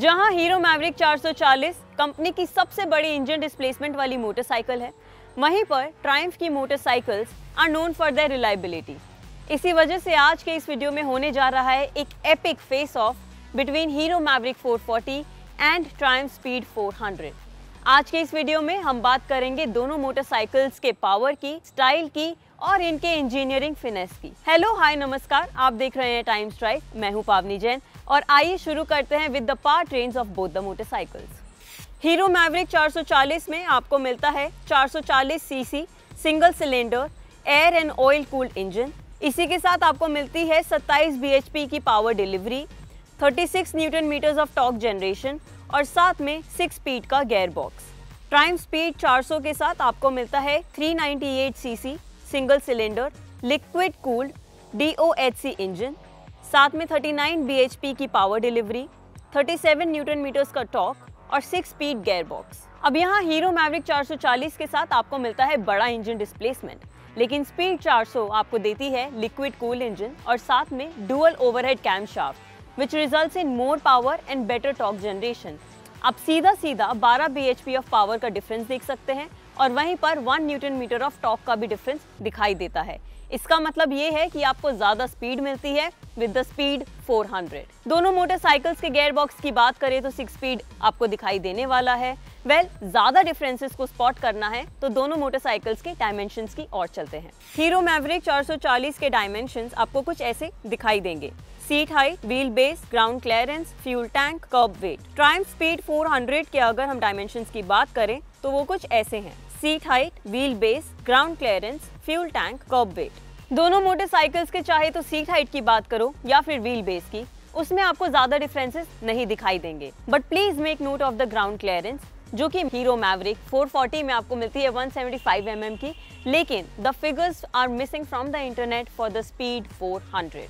जहां hero Maverick 440 company की सबसे बड़ी इंजन डिस्प्लेसमेंट वाली मोटरसाइकिल है, वहीं पर ट्रायम्फ की motorcycles are known for their reliability. इसी वजह से आज के इस वीडियो में होने जा रहा है एक epic face of between hero Maverick 440 and Triumph speed 400। आज के इस वीडियो में हम बात करेंगे दोनों मोटरसाइकिल्स के पावर की, स्टाइल की और इनके इंजीनियरिंग फिनेस की। हेलो हाय नमस्कार, आप देख रहे हैं टाइम्स ड्राइव। मैं हूं पावनी जैन और आइए शुरू करते हैं with the power trains of both the motorcycles. Hero Maverick 440 में आपको मिलता है 440 cc single cylinder air and oil cooled engine. इसी के साथ आपको मिलती है 27 bhp की power delivery, 36 newton metres of torque generation और साथ में 6 स्पीड का गियर बॉक्स। ट्रायम्फ स्पीड 400 के साथ आपको मिलता है 398 CC single cylinder liquid cooled DOHC engine, साथ में 39 bhp की पावर डिलीवरी, 37 न्यूटन मीटर्स का टॉर्क और 6 स्पीड गियर बॉक्स। अब यहाँ हीरो मैवरिक 440 के साथ आपको मिलता है बड़ा इंजन डिस्प्लेसमेंट, लेकिन स्पीड 400 आपको देती है लिक्विड कूल इंजन और साथ में dual overhead camshaft which results in more power and better torque generation। आप सीधा 12 bhp ऑफ पावर का डिफरेंस देख सकते हैं और वहीं पर 1 न्यूटन मीटर ऑफ टॉर्क का भी डिफरेंस दिखाई देता है। इसका मतलब ये है कि आपको ज्यादा स्पीड मिलती है विद द स्पीड 400। दोनों मोटरसाइकिल्स के गियर बॉक्स की बात करें तो 6 स्पीड आपको दिखाई देने वाला है। ज्यादा डिफरेंसेस को स्पॉट करना है तो दोनों मोटरसाइकिल्स के डायमेंशंस की ओर चलते हैं। हीरो मैवरिक 440 के डायमेंशंस आपको कुछ ऐसे दिखाई देंगे: seat height, wheel base, ground clearance, fuel tank, kerb weight. Triumph speed 400 के अगर हम डायमेंशंस की बात करें तो वो कुछ ऐसे हैं: seat height, wheel base, ground clearance, fuel tank, kerb weight. दोनों मोटरसाइकिल्स के चाहे तो सीट हाइट की बात करो या फिर व्हील बेस की, उसमें आपको ज्यादा डिफरेंसेस नहीं दिखाई देंगे। But please make note of the ground clearance, जो कि हीरो मैवरिक 440 में आपको मिलती है 175 mm की, लेकिन the figures are missing from the internet for the Speed 400।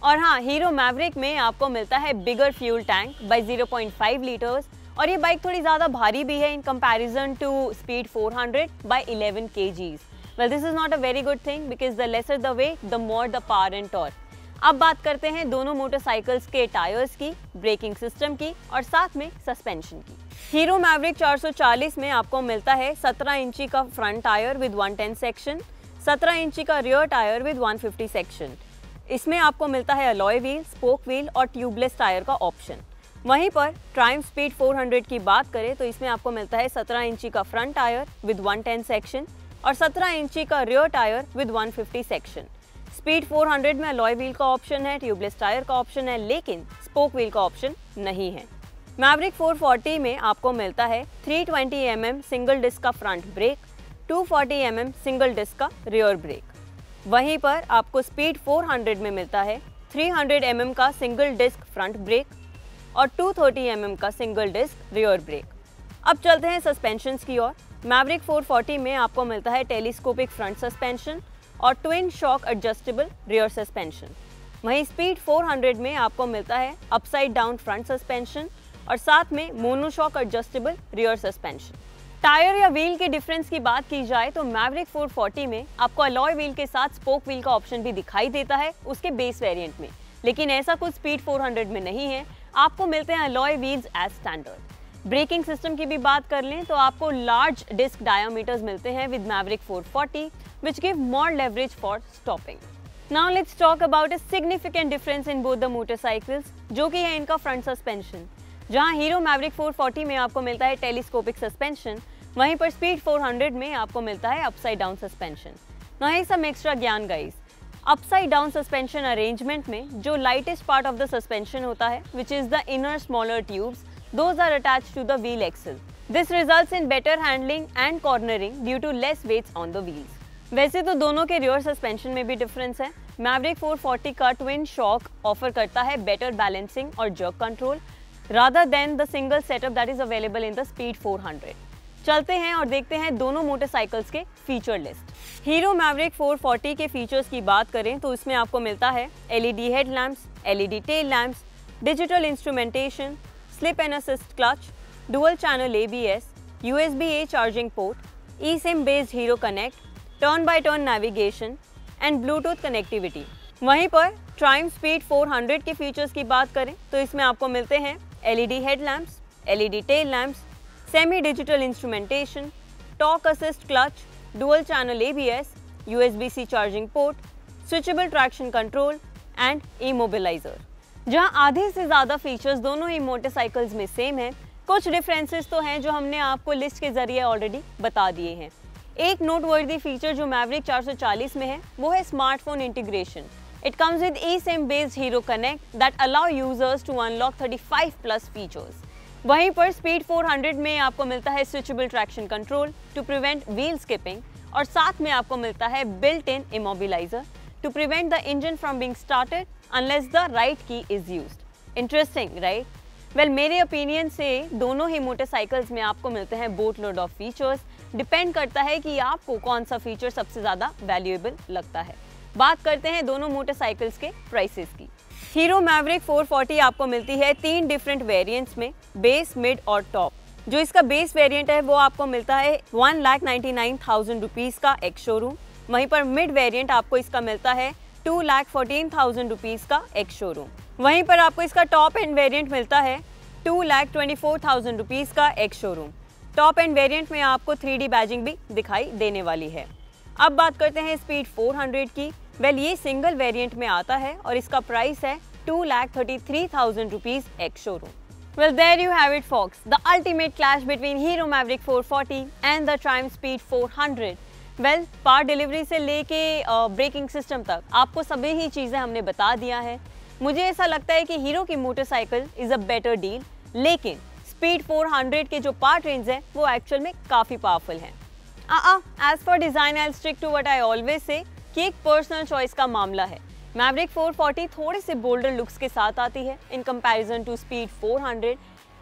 और हाँ, हीरो मैवरिक में आपको मिलता है bigger fuel tank by 0.5 litres और ये बाइक थोड़ी ज़्यादा भारी भी है in comparison to Speed 400 by 11 kgs। Well, this is not a very good thing because the lesser the weight the more the power and torque. अब बात करते हैं दोनों मोटरसाइकिल्स के टायर्स की, ब्रेकिंग सिस्टम की और साथ में सस्पेंशन की। हीरो मैवरिक 440 में आपको मिलता है 17 इंची का फ्रंट टायर विद 110 सेक्शन, 17 इंची का रियर टायर विद 150 सेक्शन। इसमें आपको मिलता है अलॉय व्हील, स्पोक व्हील और ट्यूबलेस टायर का ऑप्शन। वहीं पर ट्रायम्फ स्पीड 400 की बात करें तो इसमें आपको मिलता है 17 इंची का फ्रंट टायर विद 110 सेक्शन और 17 इंची का rear tyre with 150 section. Speed 400 में अलॉय व्हील का ऑप्शन है, ट्यूबलेस टायर का ऑप्शन है, लेकिन स्पोक व्हील का ऑप्शन नहीं है। मैवरिक 440 में आपको मिलता है 320 mm सिंगल डिस्क का front brake, 240 mm single disc का रियर ब्रेक। वहीं पर आपको स्पीड 400 में मिलता है 300 mm का सिंगल डिस्क फ्रंट ब्रेक और 230 mm का सिंगल डिस्क रियर ब्रेक। अब चलते हैं सस्पेंशंस की ओर। मैवरिक 440 में आपको मिलता है टेलीस्कोपिक फ्रंट सस्पेंशन और twin shock adjustable rear suspension. वहीं स्पीड 400 में आपको मिलता है अपसाइड डाउन फ्रंट सस्पेंशन और साथ में monoshock adjustable rear suspension. Tyre या व्हील के डिफरेंस की बात की जाए तो मैवरिक 440 में आपको अलॉय व्हील के साथ स्पोक व्हील का ऑप्शन भी दिखाई देता है उसके बेस वेरिएंट में, लेकिन ऐसा कुछ स्पीड 400 में नहीं है। आपको मिलते हैं alloy wheels as standard. Braking system की भी बात कर लें तो आपको लार्ज डिस्क डायमीटर्स मिलते हैं with Maverick 440 which give more leverage for stopping. Now let's talk about a significant difference in both the motorcycles, जो कि है इनका फ्रंट सस्पेंशन। जहां हीरो मैवरिक 440 में आपको मिलता है टेलीस्कोपिक सस्पेंशन, वहीं पर स्पीड 400 में आपको मिलता है upside down suspension. Now here's some extra ज्ञान guys. Upside down suspension arrangement में जो lightest part of the suspension होता है, which is the inner smaller tubes, those are attached to the wheel axle. This results in better handling and cornering due to less weights on the wheels. वैसे तो दोनों के rear suspension में भी difference है। Maverick 440 का twin shock offer करता है बेटर बैलेंसिंग और jerk control rather than the single setup that is available in the Speed 400। चलते हैं और देखते हैं दोनों मोटरसाइकिल्स के फीचर लिस्ट। हीरो मैवरिक 440 के फीचर्स की बात करें तो इसमें आपको मिलता है LED headlamps, LED tail lamps, digital instrumentation, slip and assist clutch, dual channel ABS, USB-A charging port, eSIM based Hero connect, turn by turn navigation and Bluetooth connectivity. वहीं पर ट्रायम्फ स्पीड 400 के फीचर्स की बात करें तो इसमें आपको मिलते हैं LED headlamps, LED tail lamps, semi-digital instrumentation, torque assist clutch, dual channel ABS, USB-C charging port, switchable traction control and immobilizer। जहां आधे से ज़्यादा फीचर्स दोनों ही मोटरसाइकिल्स में सेम हैं, कुछ डिफरेंसेस तो हैं जो हमने आपको लिस्ट के जरिए ऑलरेडी बता दिए हैं। एक नोटवर्दी फीचर जो मैवरिक 440 में है वो है smartphone integration. It comes with eSIM based Hero Connect that allow users to unlock 35 plus features. वहीं पर स्पीड 400 में आपको मिलता है switchable traction control to prevent wheel skipping और साथ में आपको मिलता है built in immobiliser to prevent the engine from being started unless the right key is used. Interesting right? Well मेरे ओपिनियन से दोनों ही मोटरसाइकिल्स में आपको मिलते हैं boat load of features. Depend करता है कि आपको कौन सा फीचर सबसे ज़्यादा वैल्यूएबल लगता है। बात करते हैं दोनों मोटरसाइकिल्स के प्राइसेस की। हीरो मैवरिक 440 आपको मिलती है 3 डिफरेंट वेरिएंट्स में, बेस, मिड और टॉप। जो इसका बेस वेरिएंट है वो आपको मिलता है 1,99,000 रुपीज़ का एक्स शोरूम। वहीं पर मिड वेरिएंट आपको इसका मिलता है 2,14,000 रुपीज़ का एक्स शोरूम। वहीं पर आपको इसका टॉप एंड वेरिएंट मिलता है 2,24,000 रुपीज़ का ex showroom. Top end variant में आपको 3D बैजिंग भी दिखाई देने वाली है। अब बात करते हैं स्पीड 400 की। वेल ये सिंगल वेरिएंट में आता है और इसका प्राइस है 2,33,000 rupees ex showroom. Well, there you have it, folks. The ultimate clash between Hero Maverick 440 and the Triumph Speed 400. Well, part delivery से लेके ब्रेकिंग सिस्टम तक आपको सभी ही चीज़ें हमने बता दिया है। मुझे ऐसा लगता है कि हीरो की motorcycle is a better deal, लेकिन स्पीड 400 के जो पार्ट रेंज है वो एक्चुअल में काफ़ी पावरफुल हैं। As for design I stick to what I always say कि एक पर्सनल चॉइस का मामला है। मैवरिक 440 थोड़े से बोल्डर लुक्स के साथ आती है in comparison to Speed 400।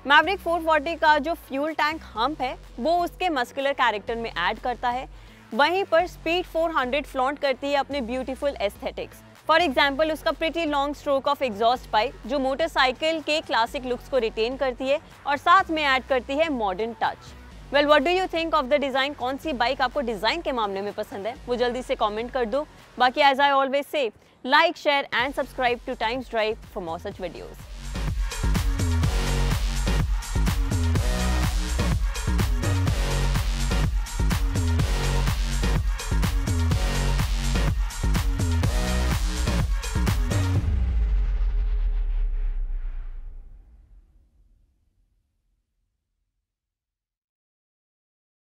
Maverick 440 का जो फ्यूल टैंक हम्प है वो उसके मस्कुलर कैरेक्टर में ऐड करता है। वहीं पर स्पीड 400 फ्लॉन्ट करती है अपने ब्यूटीफुल एस्थेटिक्स। फॉर एग्जाम्पल उसका pretty long stroke of exhaust pipe जो मोटरसाइकिल के क्लासिक लुक्स को रिटेन करती है और साथ में ऐड करती है modern touch. Well what do you think of the design? कौन सी बाइक आपको डिज़ाइन के मामले में पसंद है वो जल्दी से कमेंट कर दो। बाकी as I always say, like, share and subscribe to Times Drive for more such videos.